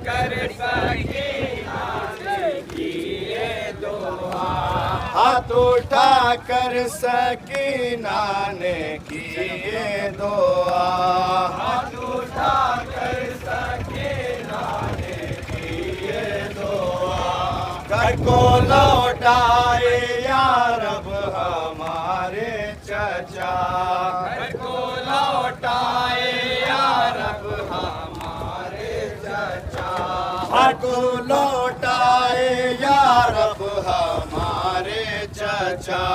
कर सकीना ने की ये दुआ। हाथ उठा कर सकीना ने की ये दुआ। हाथ उठा कर सकीना ने की ये दुआ। घर को लौटाए या रब हमारे चचा। घर को लौटाए या रब हमारे चचा। घर को लौटाए या रब हमारे चचा।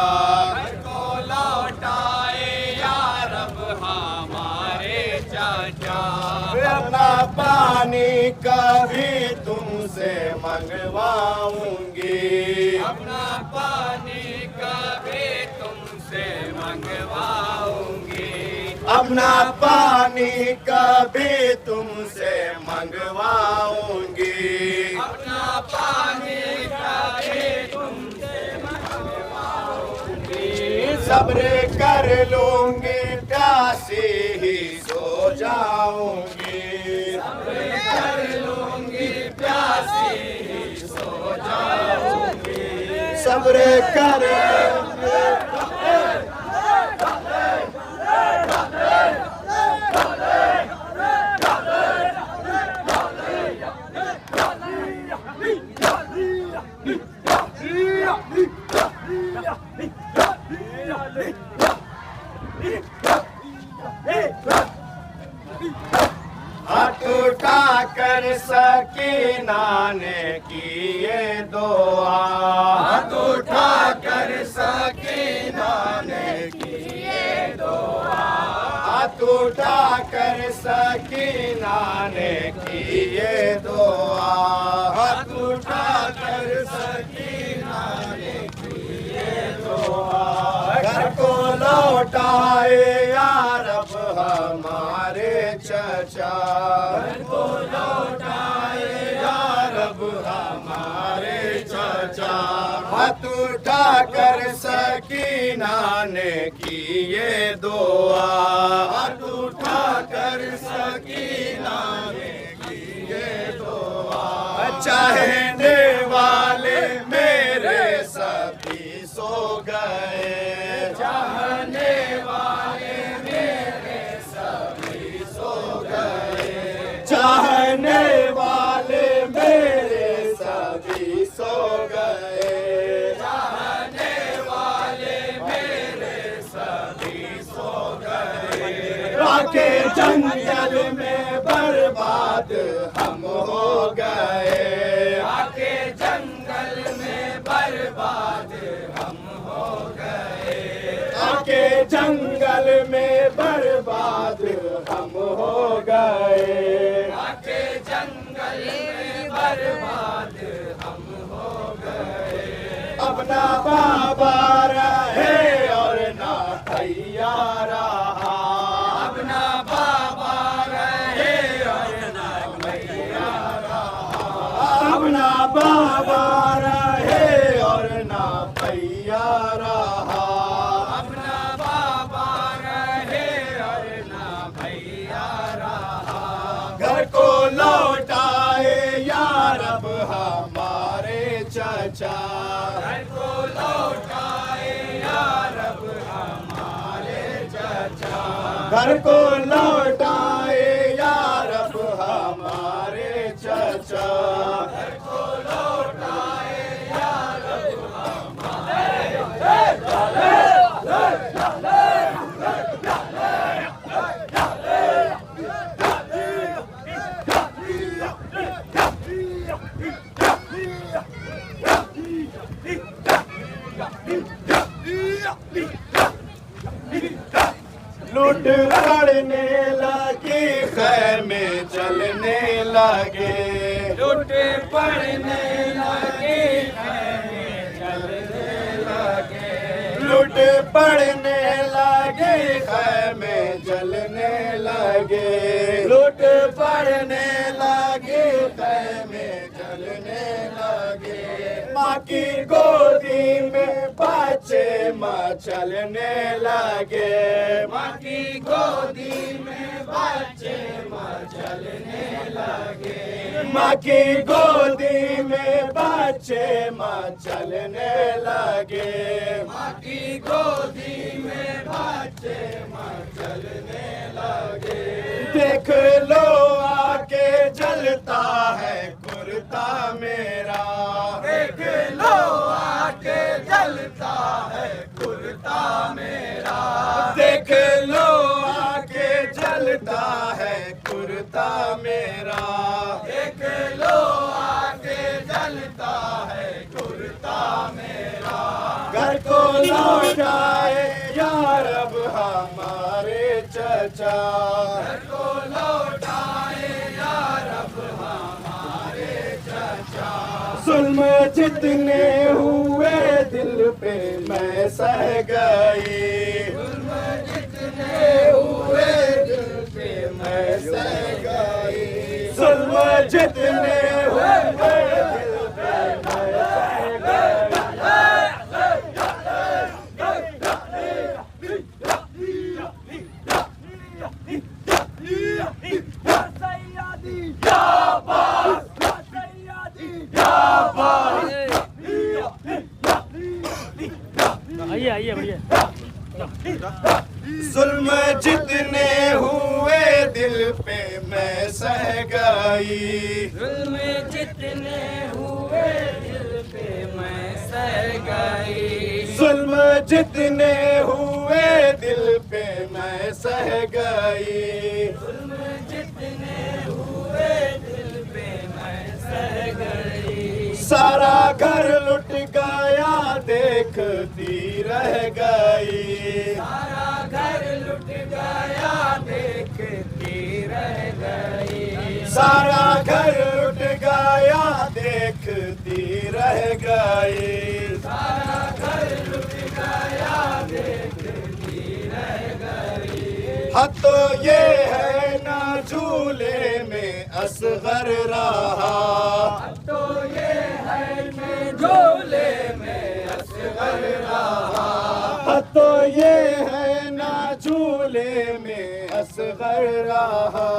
घर को लौटाए या रब हमारे चचा। अपना पानी कभी तुमसे मंगवाऊंगी। अपना पानी कभी तुमसे मंगवाऊंगी। अपना पानी कभी तुमसे मंगवाऊंगी। अपना पानी कभी तुमसे मंगवाऊंगी। सब्र कर लूंगी प्यासी ही सो जाऊंगी। सब्र कर लूंगी प्यासी ही सो जाऊंगी। सब्र कर हाथ उठा कर सकीना ने की ये दुआ। हाथ उठा कर सकीना ने की ये दुआ। हाथ उठा कर सकीना ने की ये दुआ। हाथ उठा कर सकीना ने की ये दुआ। घर को लौटाए या रब हमारे चचा। घर को लौटाए या रब हमारे चचा। हाथ उठा कर सकीना ने की ये दुआ। हाथ उठा कर सकीना ने की ये दुआ। चाहने वाले मेरे सभी सो गए। चाहने वाले मेरे सभी सो गए। चाहने वाले मेरे सभी सो गए। चाहने वाले मेरे सभी सो गए। राखे जंगल में बर्बाद हम हो गए। आके जंगल में बर्बाद हम हो गए। आके जंगल में बर्बाद हम हो गए। आके जंगल में बर्बाद हम हो गए। अपना बाबा रहे और ना भैया रहा। अपना बाबा रहे और ना भैया रहा। अपना बाबा रहे और ना भैया रहा। अपना बाबा रहे और ना भैया रहा। घर को लौटाए या रब हमारे चचा। घर को लौटाए या रब हमारे चचा। घर को लौटाए या रब हमारे चचा। घर को लौटाए या रब लूट पड़ने लगी खैमे चलने लगे। लूट पड़ने लगे खैमे चलने लगे। लूट पड़ने लगे खैमे जलने लगे। लूट पड़ने लगे खैमे जलने लगे। माँ की गोदी में बच्चे मचलने लगे। माँ की गोदी में बच्चे मचलने लगे। माँ की गोदी में बच्चे मचलने लगे, माँ की गोदी में बच्चे मचलने लगे। देख लो आके जलता है कुर्ता मेरा, देख लो आके जलता है कुर्ता मेरा, देख लो आके जलता है कुर्ता मेरा, देख लो आके जलता है कुर्ता मेरा। घर को लौटाए यार अब हमारे चचा, घर को लौटाए यार अब हमारे चचा। जुल्म जितने हुए दिल पे मैं सह गई, जुल्म जितने हुए दिल पे मैं सह गई, जुल्म जितने हुए दिल पे मैं सह गई। आइए आइए बढ़िया। जुल्म जितने हुए दिल पे मैं सह गई, जुल्म जितने हुए दिल पे मैं सह गई, जुल्म जितने हुए दिल पे मैं सह गई, जुल्म जितने हुए दिल पे मैं सह गई। सारा घर लुट गया देखती रह गई, सारा घर लुट गया देखती रह गई, सारा घर लुट गया देखती रह गई। सारा घर लुट गया देखती रह गई। हाँ तो ये है ना झूले में असगर रहा, तो ये है मैं झोले में असगर रहा, हाँ तो ये है ना झूले में असगर रहा।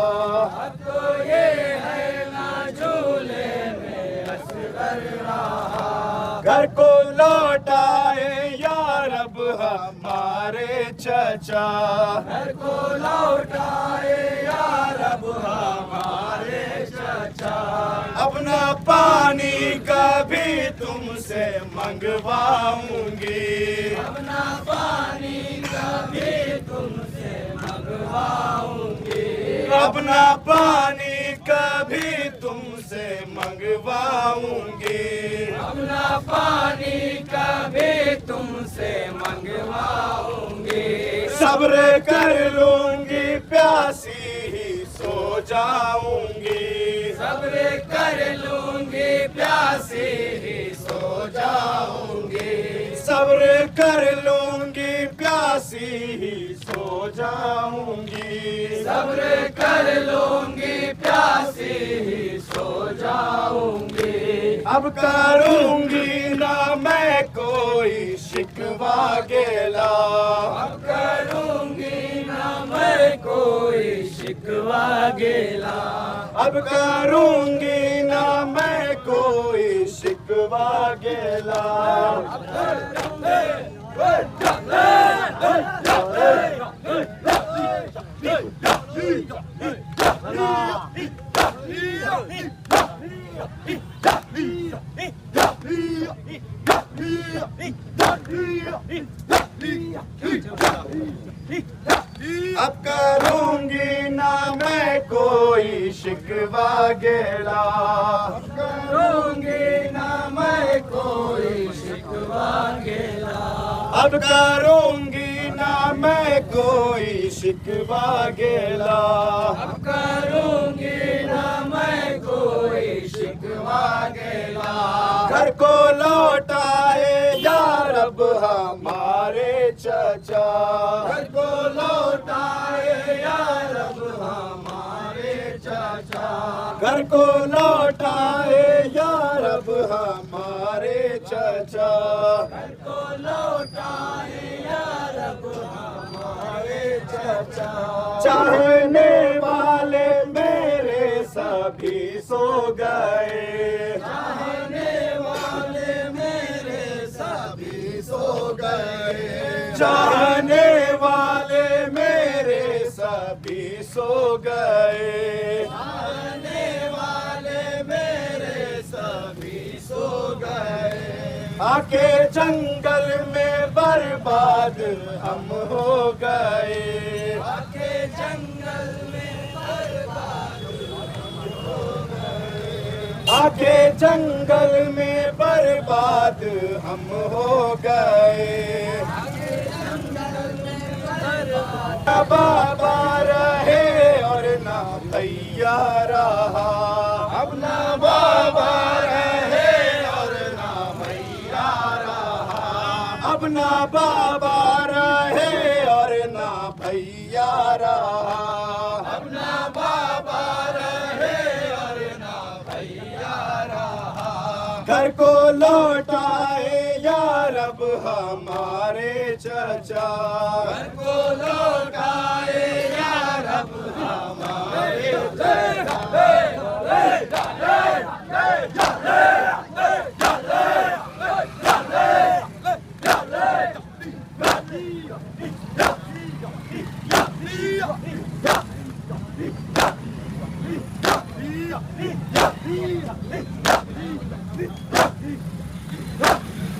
तो ये है ना झोले में असगर रहा। घर को लौटाए यार अब हमारे चचा, घर को लौटाए यार अब हमारे चचा। अपना पानी कभी तुमसे मंगवाऊंगी, अपना पानी कभी तुमसे मंगवाऊंगी, अपना पानी कभी तुमसे मंगवाऊंगी। अपना पानी कभी तुमसे मंगवाऊंगी। सब्र कर लूंगी प्यासी ही सो जाऊंगी, सब्र कर लूंगी प्यासी ही सो जाऊंगी, सब्र कर लूंगी प्यासी ही सो जाऊंगी। सब्र कर लूंगी प्यासी ही सो जाऊंगी। अब करूंगी ना मैं कोई शिकवा गिला, अब करूंगी ना मैं कोई शिकवा गिला, अब करूंगी ना मैं कोई शिकवा गिला। अब करूंगी ना मैं कोई शिकवा गिला, करूंगी ना मैं कोई शिकवा गिला, अब करूंगी ना मैं कोई शिकवा गिला। अब करूंगी ना मैं कोई शिकवा गिला। घर को लौटाए यार अब हमारे चचा, घर को लौटाए यार अब हमारे चचा, घर को लौटाए यार अब हमारे चचा, घर को लौटाए यार अब हमारे चचा। चाहने वाले मेरे सब सभी सो गए, चाहने वाले मेरे सभी सो गए, चाहने वाले मेरे सभी सो गए, चाहने वाले मेरे सभी सो गए। आके जंगल में बर्बाद हम हो गए, आके जंगल में बर्बाद हो गए, आके जंगल में बर्बाद हम हो गए। आके जंगल में बर्बाद। ना बाबा रहे और ना भैया रहा, अब ना बाबा रहे और ना भैया रहा, अब ना बाबा रहे और ना भैया रहा, अब ना बाबा रहे और ना भैया रहा। घर को लौटाए यार अब हमारे चचा, घर को लौटाए यार अब हमारे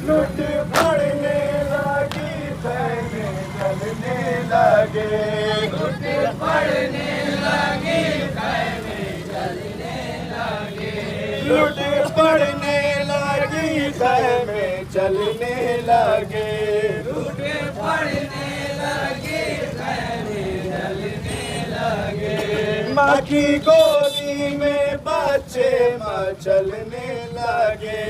लुट पड़ने लगी सैने जलने लगे, लुट पड़ने लगी खैमे जलने लगे, लुट पड़ने लगी खैमे चलने लगे, लुट पड़ने लगी खैमे जलने लगे। माँ की गोदी में बच्चे मचलने लगे,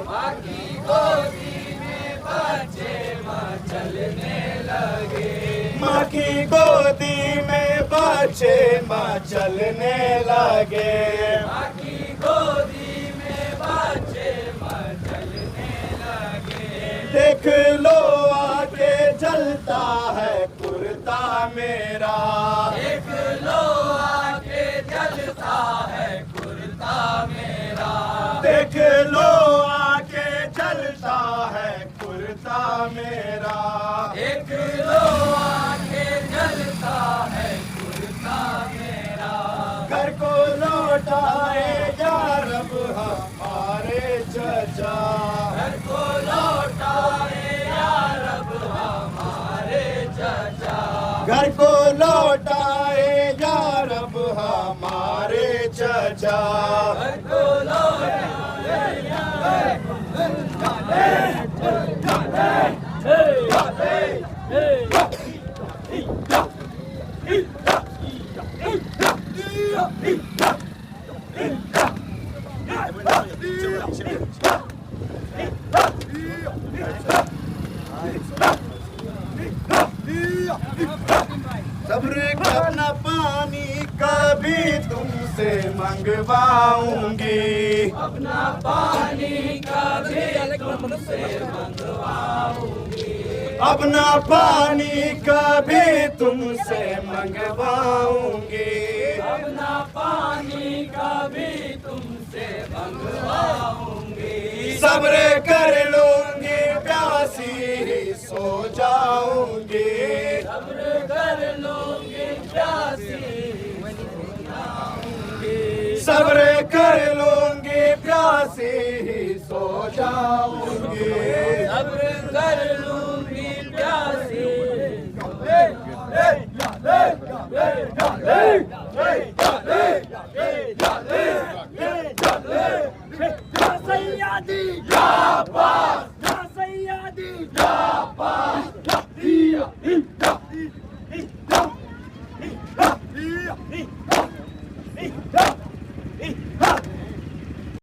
माँ की गोदी में बच्चे मचलने लगे, माँ की गोदी में बच्चे मचलने लगे। माँ की गोदी में बच्चे मचलने लगे। देख लो आके जलता है कुर्ता मेरा, देख लो आके जलता है कुर्ता मेरा, देख लो आके जलता है कुर्ता मेरा, देख लो आके जलता है कुर्ता मेरा। घर को लौटाए यार अब हमारे चचा, घर को लौटाए यार अब हमारे चचा, घर को लौटाए यार अब हमारे चचा। घर को लौटाए सब्र करना पानी कभी तुमसे मंगवाऊंगी, अपना पानी कभी तुमसे मंगवाऊंगी, अपना पानी कभी तुमसे मंगवाऊंगी, अपना पानी कभी तुमसे मंगवाऊंगी। सब्र कर लूंगी प्यासी ही सो जाऊंगी, सब्र कर लूंगी प्यासी सब्र कर लूंगी प्यासी ही सो जाऊंगी। सब्र कर लूंगी प्यासी सैयदी शाबाश